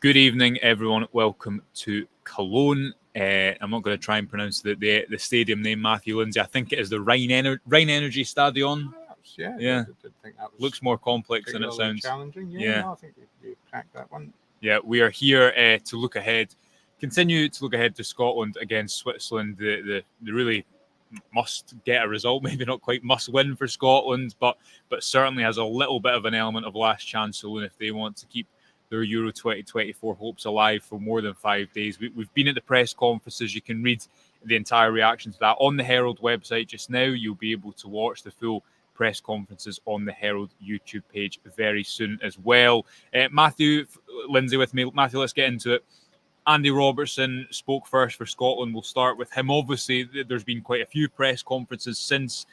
Good evening, everyone. Welcome to Cologne. I'm not going to try and pronounce the stadium name, Matthew Lindsay. I think it is the Rhine Energy Stadion. Yeah. Yeah. I did think that was Looks more complex than it sounds. challenging. Yeah. No, I think you cracked that one. Yeah, we are here to look ahead, continue to look ahead to Scotland against Switzerland. The really must get a result, maybe not quite must win for Scotland, but certainly has a little bit of an element of last chance saloon if they want to keep their Euro 2024 hopes alive for more than 5 days. We've been at the press conferences. You can read the entire reaction to that on the Herald website just now. You'll be able to watch the full press conferences on the Herald YouTube page very soon as well. Matthew, Lindsay with me. Matthew, let's get into it. Andy Robertson spoke first for Scotland. We'll start with him. Obviously, there's been quite a few press conferences since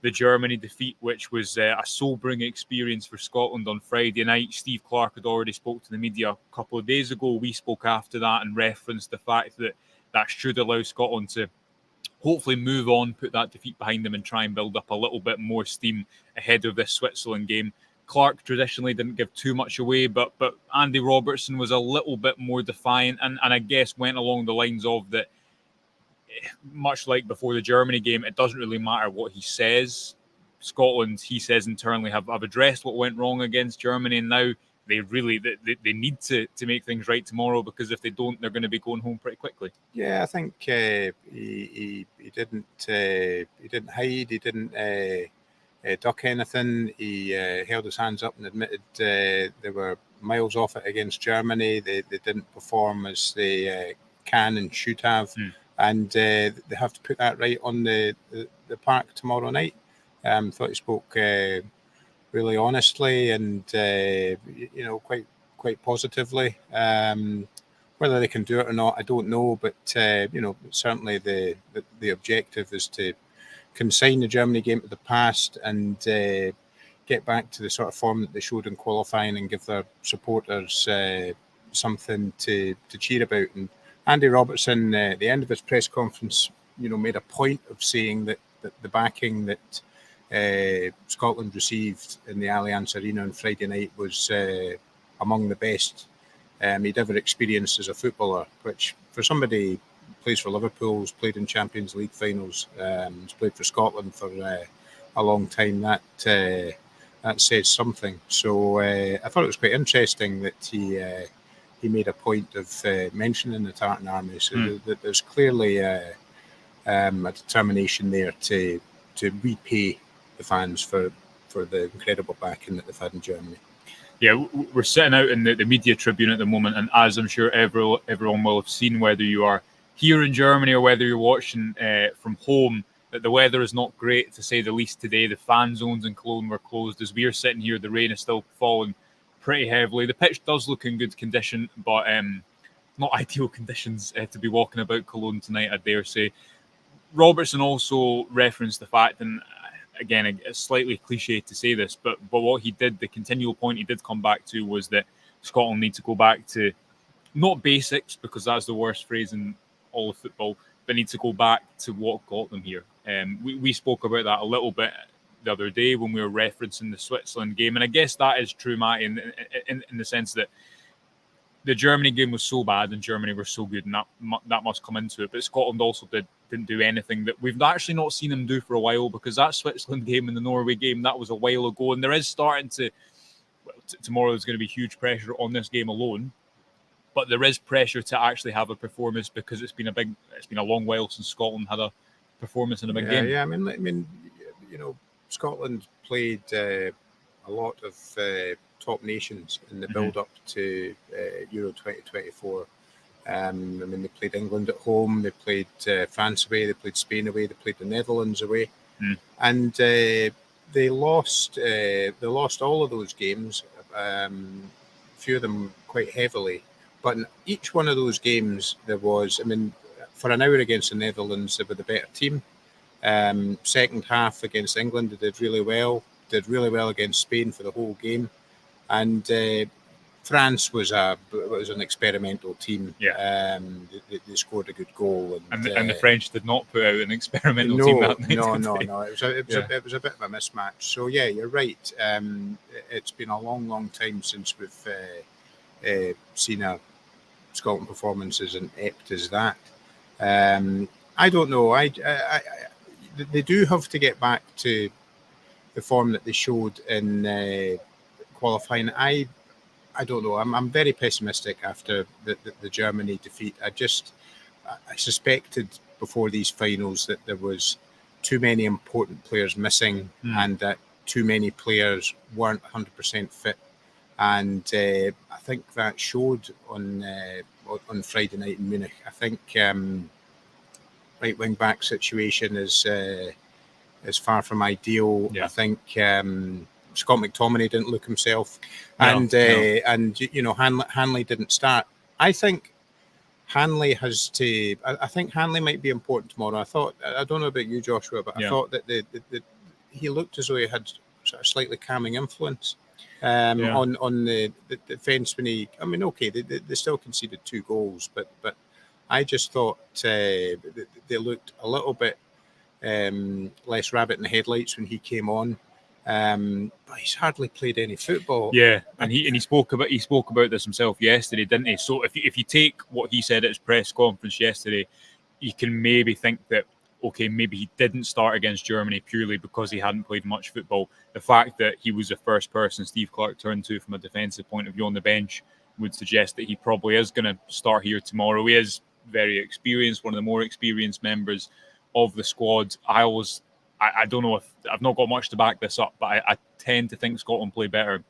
the Germany defeat, which was a sobering experience for Scotland on Friday night. Steve Clarke had already spoke to the media a couple of days ago. We spoke after that and referenced the fact that should allow Scotland to hopefully move on, put that defeat behind them and try and build up a little bit more steam ahead of this Switzerland game. Clarke traditionally didn't give too much away, but Andy Robertson was a little bit more defiant and I guess went along the lines of that, much like before the Germany game, it doesn't really matter what he says. Scotland, he says internally, have addressed what went wrong against Germany, and now they need to make things right tomorrow, because if they don't, they're going to be going home pretty quickly. Yeah, I think he didn't hide. He didn't duck anything. He held his hands up and admitted they were miles off it against Germany. They didn't perform as they can and should have. And they have to put that right on the park tomorrow night. Thought he spoke really honestly and quite positively. Whether they can do it or not, I don't know. But certainly the objective is to consign the Germany game to the past and get back to the sort of form that they showed in qualifying and give their supporters something to cheer about. And Andy Robertson, at the end of his press conference, made a point of saying that the backing that Scotland received in the Allianz Arena on Friday night was among the best he'd ever experienced as a footballer, which for somebody who plays for Liverpool, who's played in Champions League finals, has played for Scotland for a long time, that says something. So I thought it was quite interesting that he made a point of mentioning the Tartan Army. So that there's clearly a determination there to repay the fans for the incredible backing that they've had in Germany. Yeah, we're sitting out in the media tribune at the moment, and as I'm sure everyone will have seen, whether you are here in Germany or whether you're watching from home, that the weather is not great, to say the least, today. The fan zones in Cologne were closed. As we're sitting here, the rain is still falling pretty heavily. The pitch does look in good condition, but not ideal conditions to be walking about Cologne tonight, I dare say. Robertson also referenced the fact, and again, it's slightly cliche to say this, but what he did, the continual point he did come back to, was that Scotland need to go back to not basics, because that's the worst phrase in all of football, but need to go back to what got them here. We spoke about that a little bit the other day when we were referencing the Switzerland game, and I guess that is true, Matt, in the sense that the Germany game was so bad and Germany were so good, and that must come into it. But Scotland also didn't do anything that we've actually not seen them do for a while, because that Switzerland game and the Norway game, that was a while ago, and there is starting to. Tomorrow there's going to be huge pressure on this game alone, but there is pressure to actually have a performance, because it's been a long while since Scotland had a performance in a big game. Yeah, I mean, Scotland played a lot of top nations in the build-up to Euro 2024. I mean, they played England at home, they played France away, they played Spain away, they played the Netherlands away, and they lost all of those games. A few of them quite heavily, but in each one of those games there was, I mean, for an hour against the Netherlands, they were the better team. Second half against England, they did really well against Spain for the whole game, and France was an experimental team. Yeah. They scored a good goal, and the French did not put out an experimental team that night. No. It was a bit of a mismatch. So yeah, you're right. It's been a long time since we've seen a Scotland performance as inept as that. I don't know. They do have to get back to the form that they showed in qualifying. I don't know. I'm very pessimistic after the Germany defeat. I suspected before these finals that there was too many important players missing and that too many players weren't 100% fit. And I think that showed on Friday night in Munich. I think right wing back situation is far from ideal. Yeah. I think Scott McTominay didn't look himself, and Hanley didn't start. I think Hanley has to. I think Hanley might be important tomorrow. I don't know about you, Joshua, but I thought that he looked as though he had sort of slightly calming influence on the defence when he. I mean, okay, they still conceded 2 goals, but I just thought they looked a little bit less rabbit in the headlights when he came on. But he's hardly played any football. Yeah, and he spoke about this himself yesterday, didn't he? So if you take what he said at his press conference yesterday, you can maybe think that okay, maybe he didn't start against Germany purely because he hadn't played much football. The fact that he was the first person Steve Clarke turned to from a defensive point of view on the bench would suggest that he probably is going to start here tomorrow. He is very experienced, one of the more experienced members of the squad. I don't know if I've not got much to back this up, but I tend to think Scotland play better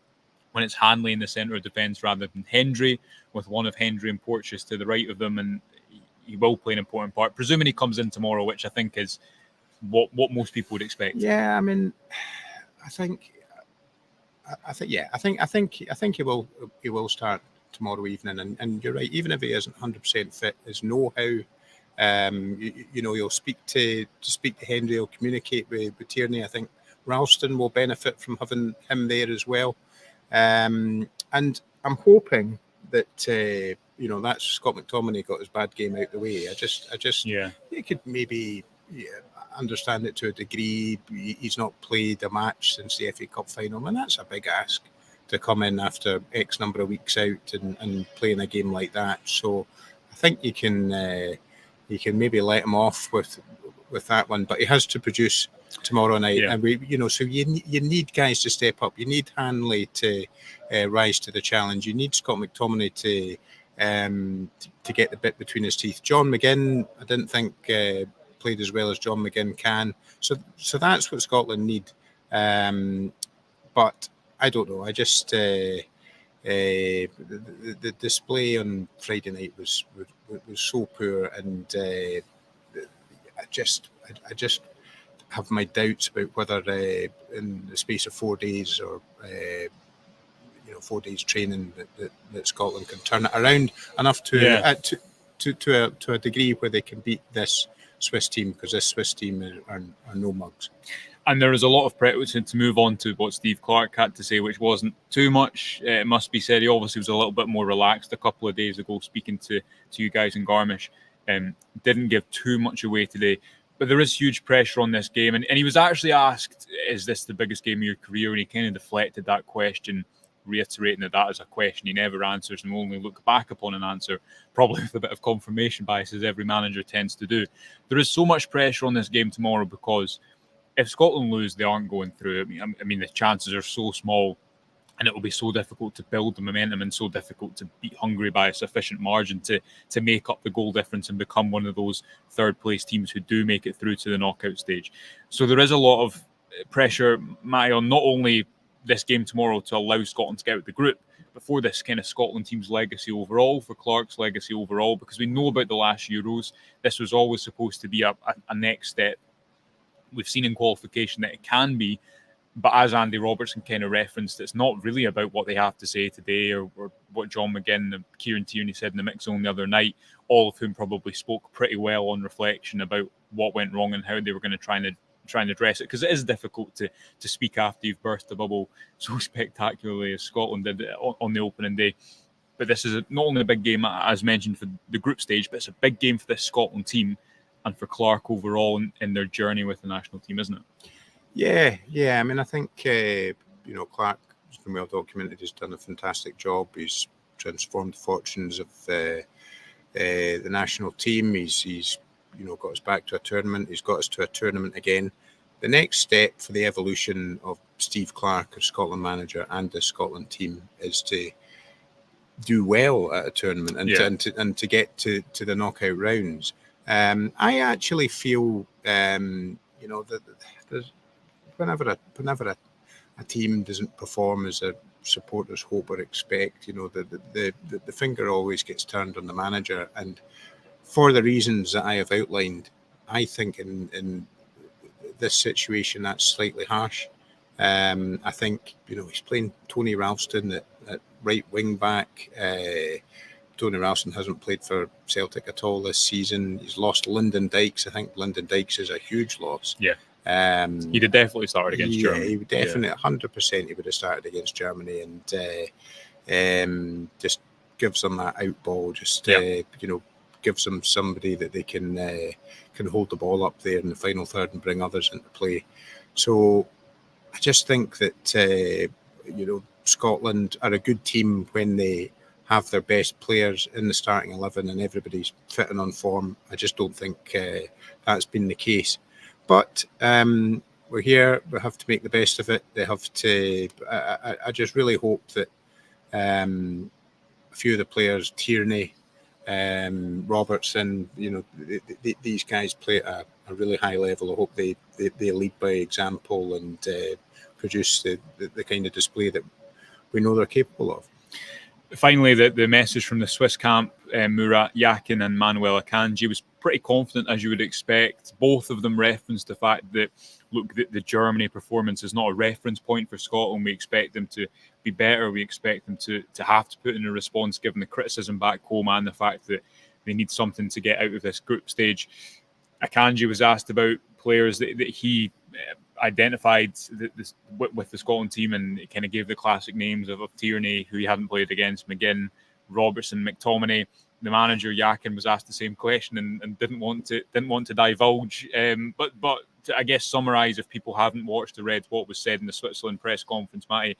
when it's Hanley in the centre of defence rather than Hendry, with one of Hendry and Porteous to the right of them, and he will play an important part, presuming he comes in tomorrow, which I think is what most people would expect. Yeah, I mean, I think he will start tomorrow evening, and you're right. Even if he isn't 100% fit, his know-how. He'll speak to Henry. He'll communicate with Tierney. I think Ralston will benefit from having him there as well. And I'm hoping that that's Scott McTominay got his bad game out the way. I just you could maybe understand it to a degree. He's not played a match since the FA Cup final, and that's a big ask to come in after X number of weeks out and play in a game like that. So I think you can maybe let him off with that one, but he has to produce tomorrow night, and so you need guys to step up. You need Hanley to rise to the challenge. You need Scott McTominay to get the bit between his teeth. John McGinn, I didn't think played as well as John McGinn can. So that's what Scotland need. But I don't know. I just the display on Friday night was so poor, and I just have my doubts about whether in the space of 4 days or 4 days training that Scotland can turn it around enough to a degree where they can beat this Swiss team, because this Swiss team are no mugs. And there is a lot of pressure to move on to what Steve Clarke had to say, which wasn't too much. It must be said, he obviously was a little bit more relaxed a couple of days ago, speaking to you guys in Garmisch. Didn't give too much away today. But there is huge pressure on this game. And he was actually asked, is this the biggest game of your career? And he kind of deflected that question, reiterating that is a question he never answers and will only look back upon an answer, probably with a bit of confirmation bias, as every manager tends to do. There is so much pressure on this game tomorrow because if Scotland lose, they aren't going through. I mean, the chances are so small, and it will be so difficult to build the momentum and so difficult to beat Hungary by a sufficient margin to make up the goal difference and become one of those third-place teams who do make it through to the knockout stage. So there is a lot of pressure, Matty, on not only this game tomorrow to allow Scotland to get out the group, but for this kind of Scotland team's legacy overall, for Clarke's legacy overall, because we know about the last Euros. This was always supposed to be a next step. We've seen in qualification that it can be, but as Andy Robertson kind of referenced, it's not really about what they have to say today or what John McGinn and Kieran Tierney said in the mix zone the other night, all of whom probably spoke pretty well on reflection about what went wrong and how they were going to try and address it, because it is difficult to speak after you've burst the bubble so spectacularly as Scotland did on the opening day. But this is not only a big game, as mentioned, for the group stage, but it's a big game for this Scotland team and for Clarke overall in their journey with the national team, isn't it? Yeah. I mean, I think Clarke has been well documented. He's done a fantastic job. He's transformed the fortunes of the national team. He's got us back to a tournament. He's got us to a tournament again. The next step for the evolution of Steve Clarke as Scotland manager and the Scotland team is to do well at a tournament and to get to the knockout rounds. I actually feel that there's whenever a team doesn't perform as their supporters hope or expect, the finger always gets turned on the manager. And for the reasons that I have outlined, I think in this situation that's slightly harsh. I think he's playing Tony Ralston at right wing back. Tony Ralston hasn't played for Celtic at all this season. He's lost Lyndon Dykes. I think Lyndon Dykes is a huge loss. Yeah. He'd have definitely started against Germany. He would definitely, 100%, he would have started against Germany, and just gives them that out ball. Just gives them somebody that they can hold the ball up there in the final third and bring others into play. So I just think that Scotland are a good team when they have their best players in the starting 11 and everybody's fit and on form. I just don't think that's been the case. But we're here. We have to make the best of it. They have to. I just really hope that a few of the players, Tierney, Robertson, these guys play at a really high level. I hope they lead by example and produce the kind of display that we know they're capable of. Finally, the message from the Swiss camp, Murat Yakin and Manuel Akanji, was pretty confident, as you would expect. Both of them referenced the fact that, look, the Germany performance is not a reference point for Scotland. We expect them to be better. We expect them to have to put in a response, given the criticism back home and the fact that they need something to get out of this group stage. Akanji was asked about players that he identified with the Scotland team, and it kind of gave the classic names of Tierney, who he hadn't played against, McGinn, Robertson, McTominay. The manager Yakin was asked the same question and didn't want to divulge. But to, I guess, summarise, if people haven't watched or read what was said in the Switzerland press conference, Matty,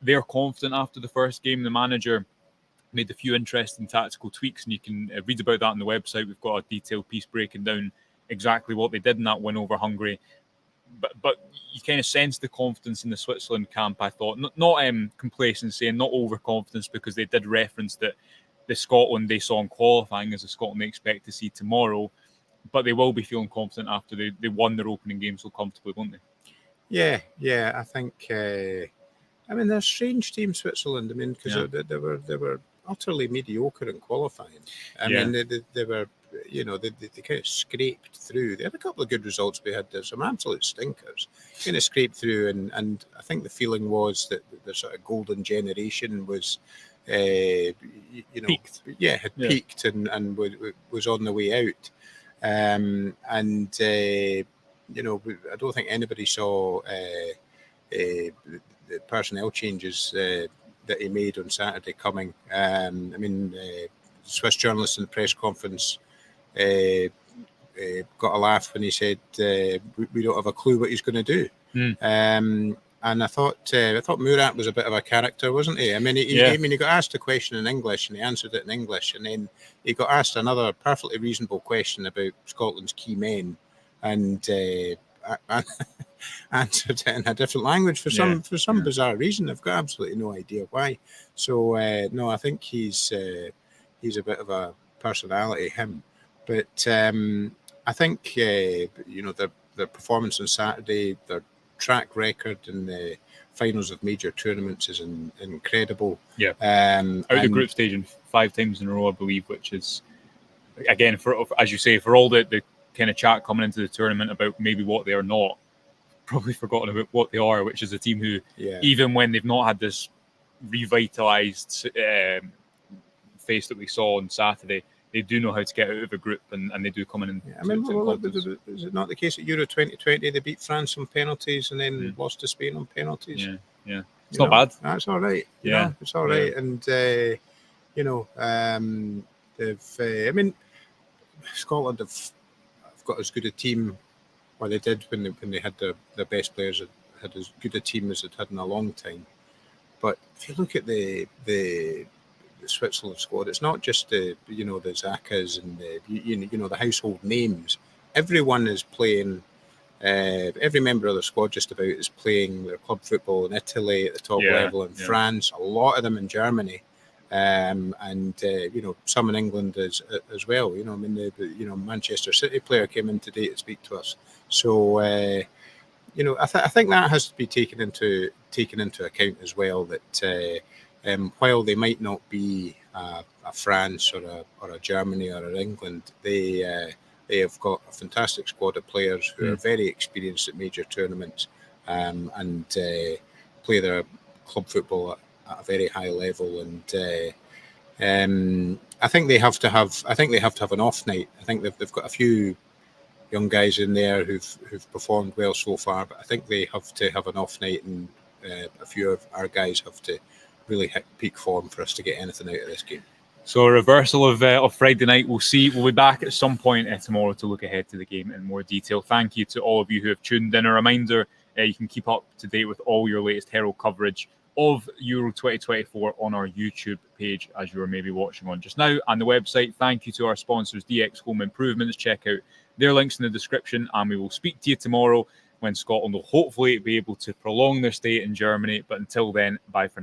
they're confident after the first game. The manager made a few interesting tactical tweaks, and you can read about that on the website. We've got a detailed piece breaking down exactly what they did in that win over Hungary. But you kind of sense the confidence in the Switzerland camp, I thought. Not complacency and not overconfidence, because they did reference that the Scotland they saw in qualifying is the Scotland they expect to see tomorrow. But they will be feeling confident after they won their opening game so comfortably, won't they? Yeah. I think, they're a strange team, Switzerland. Because they were utterly mediocre in qualifying. They were... they kind of scraped through. They had a couple of good results. We had some absolute stinkers. Kind of scraped through, and I think the feeling was that the sort of golden generation was, peaked. Peaked and was on the way out. I don't think anybody saw the personnel changes that he made on Saturday coming. Swiss journalist in the press conference got a laugh when he said we don't have a clue what he's going to do. And I thought Murat was a bit of a character, wasn't he? He got asked a question in English and he answered it in English, and then he got asked another perfectly reasonable question about Scotland's key men, and answered it in a different language for some bizarre reason. I've got absolutely no idea why. So no, I think he's a bit of a personality, him. But I think their performance on Saturday, their track record in the finals of major tournaments is incredible. Yeah, out of the group stage in 5 times in a row, I believe, which is, again, for, as you say, for all the kind of chat coming into the tournament about maybe what they are not, probably forgotten about what they are, which is a team who, even when they've not had this revitalised face that we saw on Saturday, they do know how to get out of a group, and they do come in. Is it not the case at Euro 2020 they beat France on penalties and then lost to Spain on penalties? Yeah. It's not bad. That's all right. It's all right. And Scotland have got as good a team, or they did when they had their best players, had as good a team as they'd had in a long time. But if you look at the Switzerland squad, it's not just the Zakas and the household names. Everyone is playing. Every member of the squad just about is playing their club football in Italy at the top level, in France, a lot of them in Germany, and some in England as well. The Manchester City player came in today to speak to us. So I think that has to be taken into account as well. That while they might not be a France or a Germany or a England, they have got a fantastic squad of players who are very experienced at major tournaments and play their club football at a very high level. And I think they have to have an off night. I think they've got a few young guys in there who've performed well so far, but I think they have to have an off night, and a few of our guys have to really hit peak form for us to get anything out of this game. So a reversal of Friday night. We'll be back at some point tomorrow to look ahead to the game in more detail. Thank you to all of you who have tuned in. A reminder, you can keep up to date with all your latest Herald coverage of Euro 2024 on our YouTube page, as you are maybe watching on just now, and the website. Thank you to our sponsors, DX Home Improvements. Check out their links in the description, and we will speak to you tomorrow when Scotland will hopefully be able to prolong their stay in Germany. But until then, bye for now.